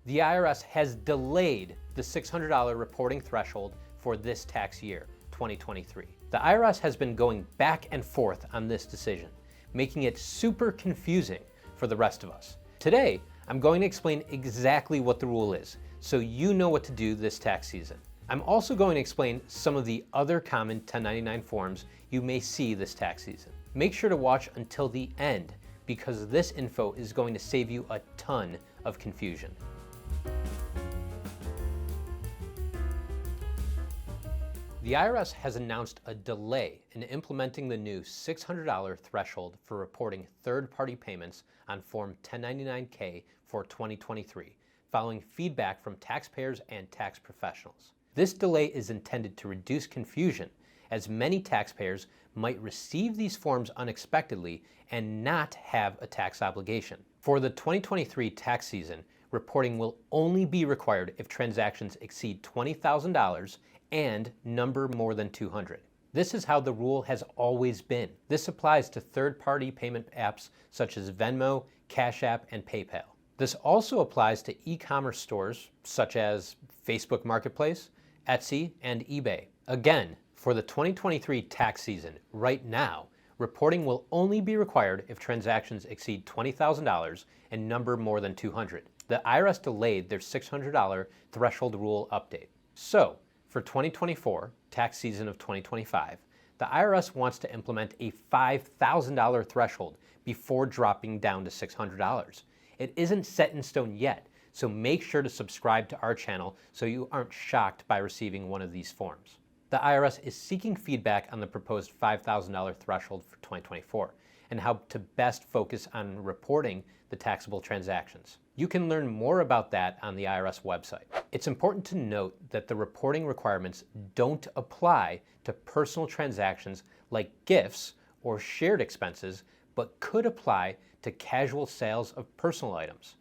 The IRS has delayed the $600 reporting threshold for this tax year, 2023. The IRS has been going back and forth on this decision, making it super confusing for the rest of us. Today, I'm going to explain exactly what the rule is, so you know what to do this tax season. I'm also going to explain some of the other common 1099 forms you may see this tax season. Make sure to watch until the end, because this info is going to save you a ton of confusion. The IRS has announced a delay in implementing the new $600 threshold for reporting third-party payments on Form 1099-K for 2023, following feedback from taxpayers and tax professionals. This delay is intended to reduce confusion, as many taxpayers might receive these forms unexpectedly and not have a tax obligation. For the 2023 tax season, reporting will only be required if transactions exceed $20,000 and number more than 200. This is how the rule has always been. This applies to third-party payment apps such as Venmo, Cash App, and PayPal. This also applies to e-commerce stores such as Facebook Marketplace, Etsy, and eBay. Again, for the 2023 tax season, right now, reporting will only be required if transactions exceed $20,000 and number more than 200. The IRS delayed their $600 threshold rule update. So, for 2024, tax season of 2025, the IRS wants to implement a $5,000 threshold before dropping down to $600. It isn't set in stone yet, so make sure to subscribe to our channel so you aren't shocked by receiving one of these forms. The IRS is seeking feedback on the proposed $5,000 threshold for 2024 and how to best focus on reporting the taxable transactions. You can learn more about that on the IRS website. It's important to note that the reporting requirements don't apply to personal transactions like gifts or shared expenses, but could apply to casual sales of personal items,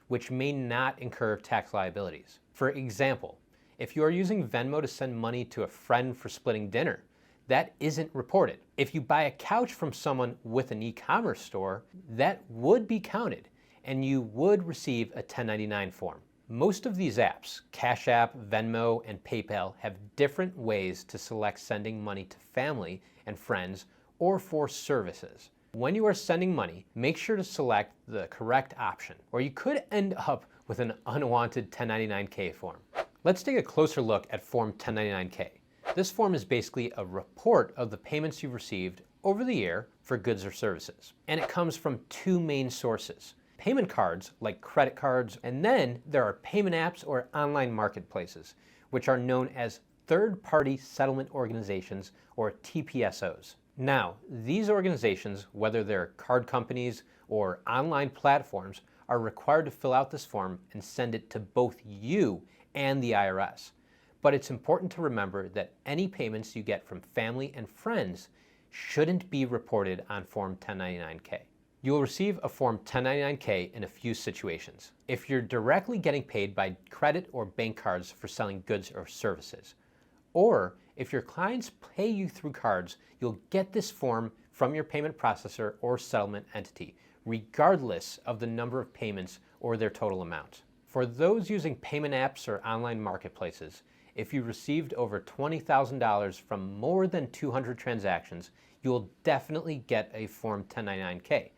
which may not incur tax liabilities. For example, if you are using Venmo to send money to a friend for splitting dinner, that isn't reported. If you buy a couch from someone with an e-commerce store, that would be counted, and you would receive a 1099 form. Most of these apps, Cash App, Venmo, and PayPal, have different ways to select sending money to family and friends or for services. When you are sending money, make sure to select the correct option, or you could end up with an unwanted 1099-K form. Let's take a closer look at Form 1099-K. This form is basically a report of the payments you've received over the year for goods or services. And it comes from two main sources: payment cards like credit cards, and then there are payment apps or online marketplaces, which are known as third-party settlement organizations or TPSOs. Now, these organizations, whether they're card companies or online platforms, are required to fill out this form and send it to both you and the IRS. But it's important to remember that any payments you get from family and friends shouldn't be reported on Form 1099-K. You will receive a Form 1099-K in a few situations. If you're directly getting paid by credit or bank cards for selling goods or services, or if your clients pay you through cards, you'll get this form from your payment processor or settlement entity, regardless of the number of payments or their total amount. For those using payment apps or online marketplaces, if you received over $20,000 from more than 200 transactions, you will definitely get a Form 1099-K.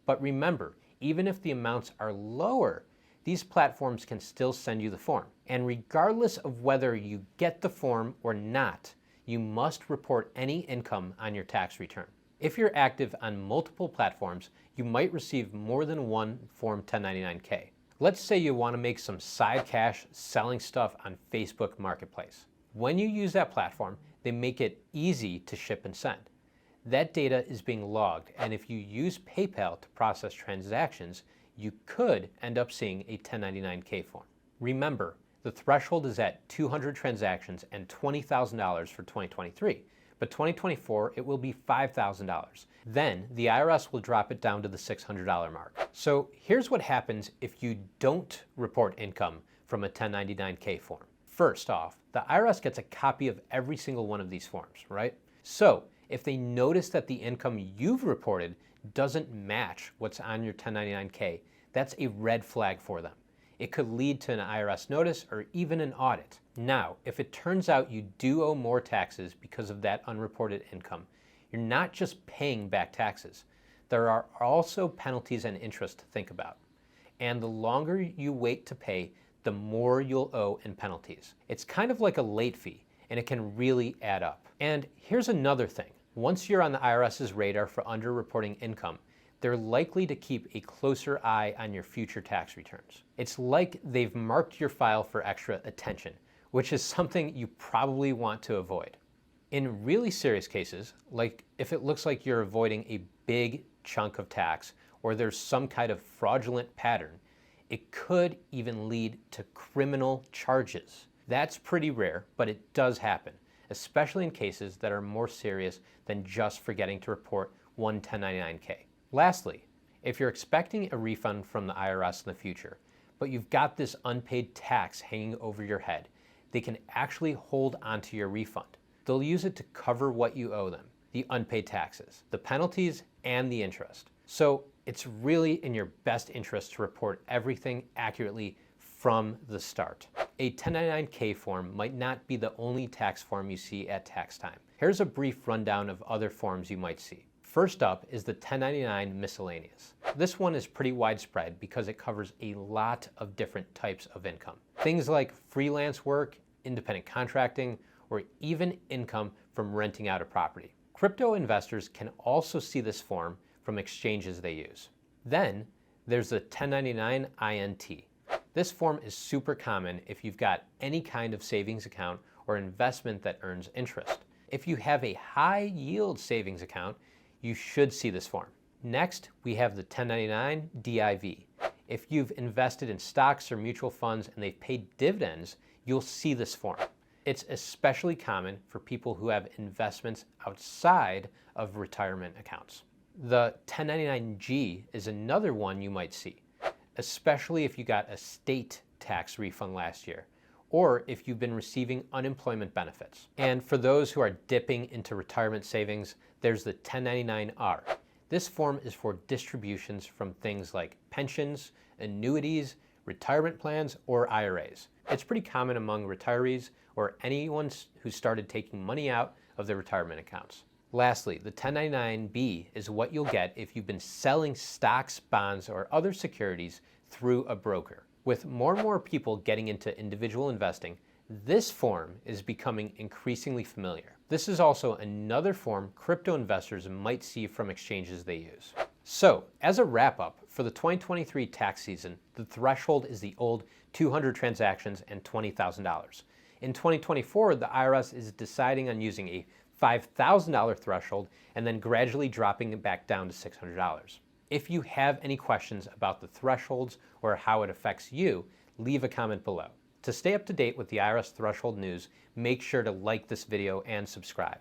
But remember, even if the amounts are lower, these platforms can still send you the form. And regardless of whether you get the form or not, you must report any income on your tax return. If you're active on multiple platforms, you might receive more than one Form 1099-K. Let's say you want to make some side cash selling stuff on Facebook Marketplace. When you use that platform, they make it easy to ship and send. That data is being logged, and if you use PayPal to process transactions, you could end up seeing a 1099-K form. Remember, the threshold is at 200 transactions and $20,000 for 2023, but 2024 it will be $5,000. Then the IRS will drop it down to the $600 mark. So here's what happens if you don't report income from a 1099-K form. First off, the IRS gets a copy of every single one of these forms, right? So if they notice that the income you've reported doesn't match what's on your 1099-K, that's a red flag for them. It could lead to an IRS notice or even an audit. Now, if it turns out you do owe more taxes because of that unreported income, you're not just paying back taxes. There are also penalties and interest to think about. And the longer you wait to pay, the more you'll owe in penalties. It's kind of like a late fee, and it can really add up. And here's another thing. Once you're on the IRS's radar for underreporting income, they're likely to keep a closer eye on your future tax returns. It's like they've marked your file for extra attention, which is something you probably want to avoid. In really serious cases, like if it looks like you're avoiding a big chunk of tax or there's some kind of fraudulent pattern, it could even lead to criminal charges. That's pretty rare, but it does happen, especially in cases that are more serious than just forgetting to report one 1099-K. Lastly, if you're expecting a refund from the IRS in the future, but you've got this unpaid tax hanging over your head, they can actually hold onto your refund. They'll use it to cover what you owe them, the unpaid taxes, the penalties, and the interest. So it's really in your best interest to report everything accurately from the start. A 1099-K form might not be the only tax form you see at tax time. Here's a brief rundown of other forms you might see. First up is the 1099 miscellaneous. This one is pretty widespread because it covers a lot of different types of income. Things like freelance work, independent contracting, or even income from renting out a property. Crypto investors can also see this form from exchanges they use. Then there's the 1099 INT. This form is super common if you've got any kind of savings account or investment that earns interest. If you have a high yield savings account, you should see this form. Next, we have the 1099 DIV. If you've invested in stocks or mutual funds and they've paid dividends, you'll see this form. It's especially common for people who have investments outside of retirement accounts. The 1099-G is another one you might see, especially if you got a state tax refund last year, or if you've been receiving unemployment benefits. And for those who are dipping into retirement savings, there's the 1099-R. This form is for distributions from things like pensions, annuities, retirement plans, or IRAs. It's pretty common among retirees or anyone who started taking money out of their retirement accounts. Lastly, the 1099-B is what you'll get if you've been selling stocks, bonds, or other securities through a broker. With more and more people getting into individual investing, this form is becoming increasingly familiar. This is also another form crypto investors might see from exchanges they use. So, as a wrap-up, for the 2023 tax season, the threshold is the old 200 transactions and $20,000. In 2024, the IRS is deciding on using a $5,000 threshold and then gradually dropping it back down to $600. If you have any questions about the thresholds or how it affects you, leave a comment below. To stay up to date with the IRS threshold news, make sure to like this video and subscribe.